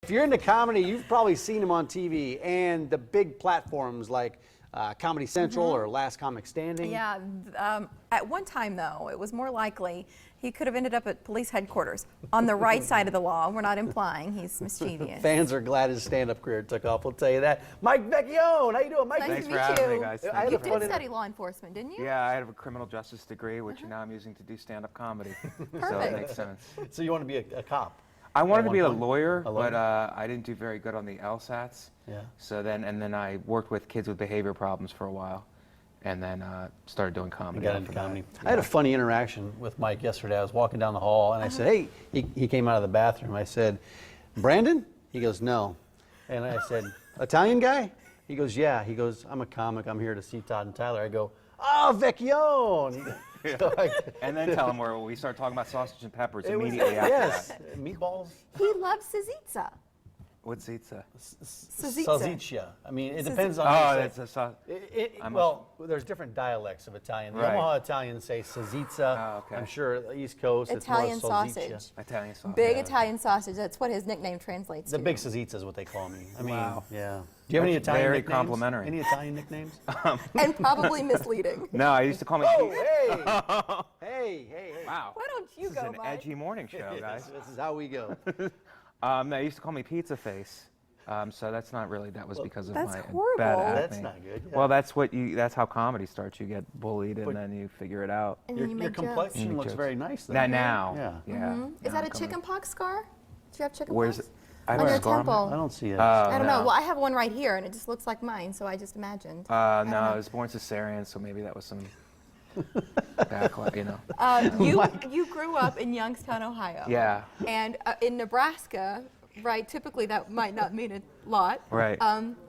If you're into comedy, you've probably seen him on TV and the big platforms like Comedy Central or Last Comic Standing. Yeah, at one time though, it was more likely he could have ended up at police headquarters on the right side of the law. We're not implying he's mischievous. Fans are glad his stand-up career took off, we'll tell you that. Mike Vecchione, how you doing, Mike? Nice Thanks to for meet having you. me, guys. You did study law enforcement, didn't you? Yeah, I have a criminal justice degree, which now I'm using to do stand-up comedy. So it Perfect. makes sense. So you want to be a cop? I wanted to be a point? lawyer, A lawyer? but I didn't do very good on the LSATs. Yeah. So then I worked with kids with behavior problems for a while, and then started doing comedy. Got into after that. comedy. I had a funny interaction with Mike yesterday. I was walking down the hall and I said, hey, he came out of the bathroom. I said, Brandon? He goes, no. And I said, Italian guy? He goes, yeah. He goes, I'm a comic. I'm here to see Todd and Tyler. I go, oh, Vecchione. So And then tell them where we start talking about sausage and peppers immediately yes, after that. meatballs. He loves Sazitza. What's pizza? Salsiccia. I mean, it depends on Oh, how you say that's a sauce. well, there's different dialects of Italian. The Right. Omaha Italians say Salsiccia. Oh, okay. I'm sure the East Coast Italian it's more salsiccia. sausage. Italian sauce. Big yeah. Italian sausage. That's what his nickname translates The to. big Salsiccia is what they call me. I mean, Wow. yeah. Do you have any That's Italian very nicknames? complimentary. Any Italian nicknames? And probably misleading. No, I used to call me. Oh, hey. Wow. Why don't you This go, is an Mike? edgy morning show, guys. This is how we go. They used to call me Pizza Face. So that's not really. That was because of That's my horrible. bad acting. That's not good. Yeah. Well, that's how comedy starts. You get bullied, and But- then you figure it out. And Your, then you your make jokes. complexion Make looks jokes. very nice, though. Now. Yeah. Yeah. Is Now that a I'm coming- chickenpox scar? Do you have chickenpox? Where's it? I have On a your scar on my- temple. I don't see it. Oh, I don't know. no. Well, I have one right here, and it just looks like mine, so I just imagined. No, I was born cesarean, so maybe that was some backlash, you know. You grew up in Youngstown, Ohio. Yeah. And in Nebraska, right? Typically, that might not mean a lot. Right.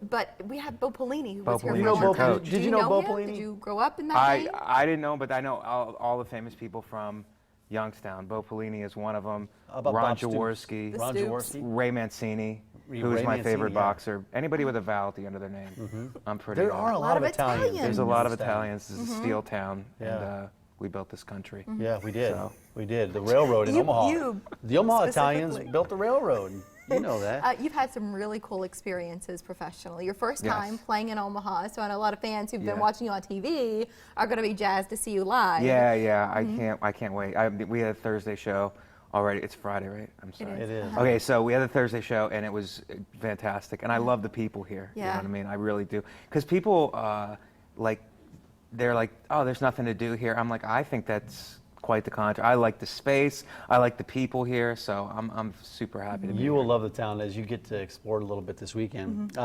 But we have Bo Pelini, who Bo was here Pelini. for You know a Bo long time. Pelini? Did you know Bo him? Pelini? Did you grow up in that game? I didn't know, but I know all the famous people from Youngstown. Bo Pelini is one of them. How about Ron Bob Stoops? Jaworski, Ron Stoops. Jaworski? Ray Mancini, Ray who is my Mancini, favorite yeah. boxer. Anybody with a vowel at the end of their name. I'm pretty. There are a lot of Italians. Italians. There's a lot of in this Italians. This is a steel town, Yeah. and we built this country. Yeah, we did. So- We did. The railroad in You- Omaha. you the Omaha Italians specifically. built the railroad. You know that. You've had some really cool experiences professionally. Your first Yes. time playing in Omaha, so I know a lot of fans who've been Yeah. watching you on TV are going to be jazzed to see you live. Yeah. I can't wait. We had a Thursday show already. It's Friday, right? I'm sorry. It is. Okay, so we had a Thursday show, and it was fantastic. And I love the people here. You know Yeah. what I mean? I really do. Because people, they're like, oh, there's nothing to do here. I'm like, I think that's quite the contrary. I like the space. I like the people here. So I'm super happy to be You here. will love the town as you get to explore it a little bit this weekend.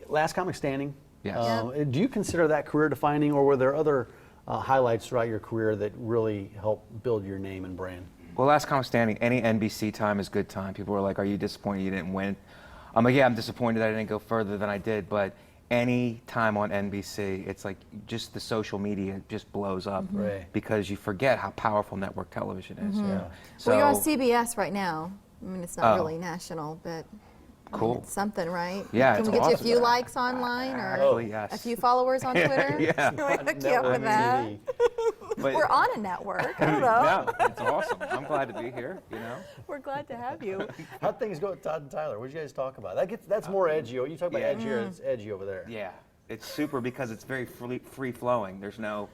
Last Comic Standing. Yes. Do you consider that career defining, or were there other highlights throughout your career that really helped build your name and brand? Well, Last Comic Standing, any NBC time is good time. People were like, are you disappointed you didn't win? I'm like, yeah, I'm disappointed I didn't go further than I did, but any time on NBC, it's like just the social media just blows up Right. because you forget how powerful network television is. Yeah. So, Well, you're on CBS right now. I mean, it's not Oh. really national, but I mean, Cool. it's something, right? Yeah, Can it's we get you a awesome. few likes online, or Actually, yes. a few followers on Twitter? Yeah. Can we hook you up with that? TV. But- We're on a network. I don't know. No, it's awesome. I'm glad to be here, you know. We're glad to have you. How'd things go with Todd and Tyler? What did you guys talk about? That's more edgy. You talk about Yeah. edgy here, it's edgy over there. Yeah, it's super because it's very free flowing. There's no,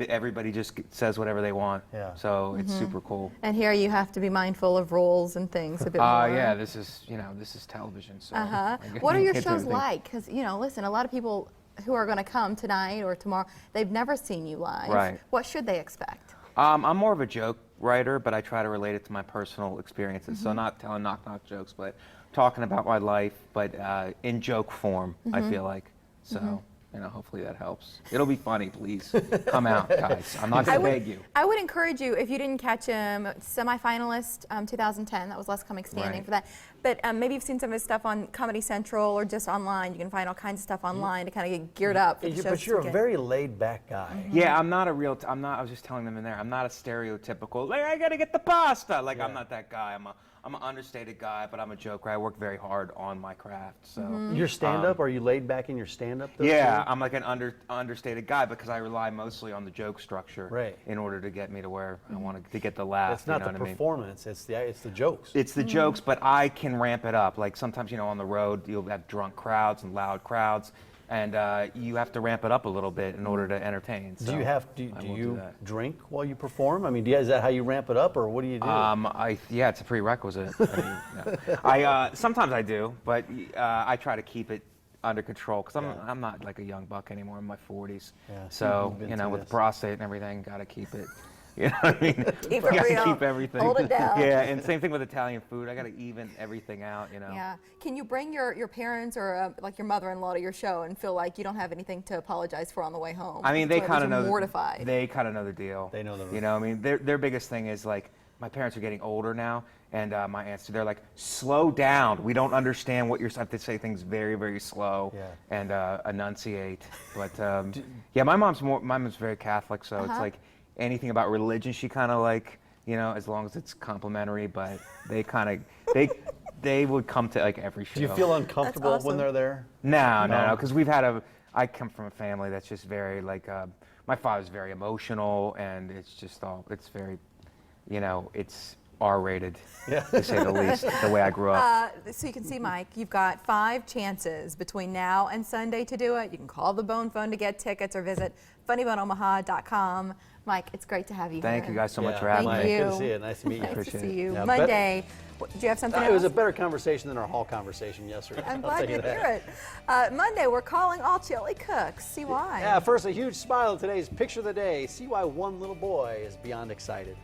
everybody just says whatever they want. Yeah. So it's super cool. And here you have to be mindful of rules and things a bit more. Yeah, this is television. So Uh-huh. I What are your can't do shows anything. like? Because, listen, a lot of people who are going to come tonight or tomorrow, they've never seen you live. Right. What should they expect? I'm more of a joke writer, but I try to relate it to my personal experiences. So not telling knock-knock jokes, but talking about my life, but in joke form, I feel like. So, hopefully that helps. It'll be funny, please. Come out, guys. I'm not going to beg you. I would encourage you, if you didn't catch him, semi-finalist 2010, that was Last Comic Standing Right. for that. But maybe you've seen some of his stuff on Comedy Central or just online. You can find all kinds of stuff online to kind of get geared up for the shows. But you're a this very laid-back guy. Yeah, I'm not a real, I was just telling them in there, I'm not a stereotypical, like, I got to get the pasta. Like, I'm not that guy. I'm an understated guy, but I'm a joker. I work very hard on my craft. So Your stand-up, are you laid back in your stand-up? though, yeah, too? I'm like an understated guy because I rely mostly on the joke structure Right. in order to get me to where I want to get the laugh. It's not you know the what I mean? performance, it's the jokes. It's the jokes, but I can ramp it up. Like sometimes, on the road, you'll have drunk crowds and loud crowds, and you have to ramp it up a little bit in order to entertain. So do you I will do you that. drink while you perform? I mean, is that how you ramp it up, or what do you do? Yeah, it's a prerequisite. I sometimes I do, but I try to keep it under control because I'm not like a young buck anymore. I'm in my 40s, Yeah, so you've been through with this. prostate and everything, got to keep it. You know what I mean? Keep it Gotta real. keep everything. Hold it down. Yeah, and same thing with Italian food. I got to even everything out. Yeah. Can you bring your parents or like your mother-in-law to your show and feel like you don't have anything to apologize for on the way home? I mean, they So kind of you're know. mortified. They kind of know the deal. They know the. I mean, their biggest thing is like, my parents are getting older now, and my aunts, they're like, slow down. We don't understand what you're. I have to say things very, very slow and enunciate. But yeah, my mom's very Catholic, so it's like anything about religion, she kind of like, as long as it's complimentary. But they kind of they would come to like every show. Do you feel uncomfortable That's awesome. when they're there? No, because I come from a family that's just very like, my father's very emotional, and it's just it's very, it's R-rated, to say the least, the way I grew up. So you can see, Mike, you've got 5 chances between now and Sunday to do it. You can call the Bone Phone to get tickets or visit funnyboneomaha.com. Mike, it's great to have you Thank here. you guys so much Yeah, for having Thank me. you. Good to see you. Nice to meet you. Nice to Appreciate see it. you. Yeah, Monday. Do you have something else? It was a better conversation than our hall conversation yesterday. I'm I'll glad tell to you hear that. it. Monday, we're calling all chili cooks. See why. Yeah, first, a huge smile at today's picture of the day. See why one little boy is beyond excited.